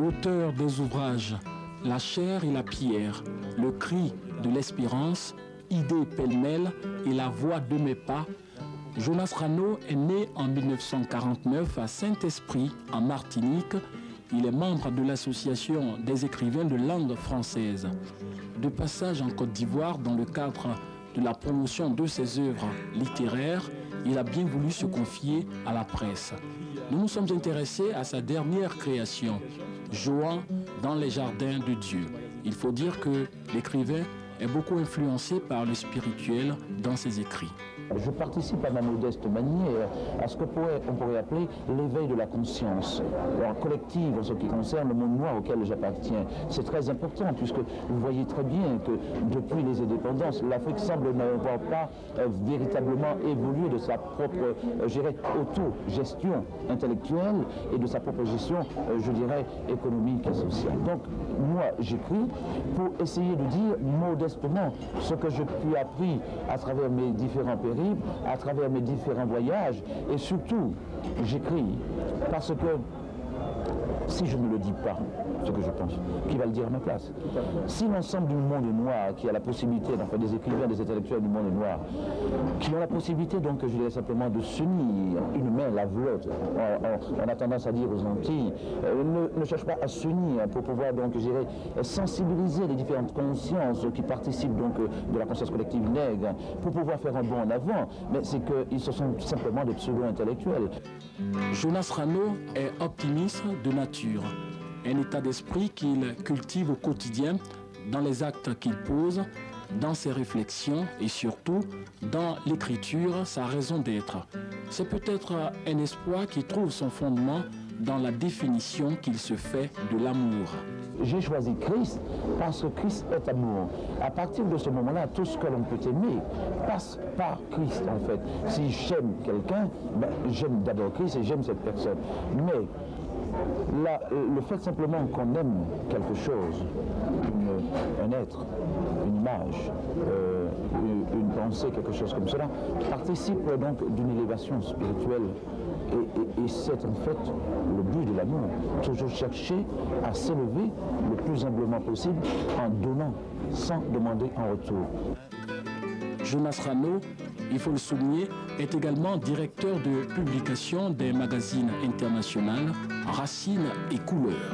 Auteur des ouvrages La chair et la pierre, Le cri de l'espérance, Idées pêle-mêle et La voix de mes pas, Jonas Rano est né en 1949 à Saint-Esprit, en Martinique. Il est membre de l'Association des écrivains de langue française. De passage en Côte d'Ivoire dans le cadre de la promotion de ses œuvres littéraires, il a bien voulu se confier à la presse. Nous nous sommes intéressés à sa dernière création, Joan dans les jardins de Dieu. Il faut dire que l'écrivain est beaucoup influencé par le spirituel dans ses écrits. Je participe à ma modeste manière à ce qu'on pourrait appeler l'éveil de la conscience collective en ce qui concerne le monde noir auquel j'appartiens. C'est très important puisque vous voyez très bien que depuis les indépendances, l'Afrique semble n'avoir pas véritablement évolué de sa propre, autogestion intellectuelle et de sa propre gestion, je dirais, économique et sociale. Donc moi j'écris pour essayer de dire modestement ce que je puis appris à travers mes différents périodes, à travers mes différents voyages, et surtout j'écris parce que si je ne le dis pas, ce que je pense, qui va le dire à ma place? Si l'ensemble du monde noir, qui a la possibilité, enfin des écrivains, des intellectuels du monde noir, qui ont la possibilité, donc je dirais simplement de s'unir, une main lave l'autre, on a tendance à dire aux Antilles, ne cherche pas à s'unir pour pouvoir donc, je dirais, sensibiliser les différentes consciences qui participent donc de la conscience collective nègre, pour pouvoir faire un bond en avant, mais c'est qu'ils se sont simplement des pseudo-intellectuels. Jonas Rano est optimiste de nature, un état d'esprit qu'il cultive au quotidien dans les actes qu'il pose, dans ses réflexions et surtout dans l'écriture, sa raison d'être. C'est peut-être un espoir qui trouve son fondement dans la définition qu'il se fait de l'amour. J'ai choisi Christ parce que Christ est amour. À partir de ce moment-là, tout ce que l'on peut aimer passe par Christ en fait. Si j'aime quelqu'un, ben, j'aime d'abord Christ et j'aime cette personne. Mais là, le fait simplement qu'on aime quelque chose, un être, une image, une pensée, quelque chose comme cela, participe donc d'une élévation spirituelle. Et c'est en fait le but de l'amour, toujours chercher à s'élever le plus humblement possible en donnant, sans demander en retour. Jonas Rano, il faut le souligner, est également directeur de publication des magazines internationaux Racines et Couleurs.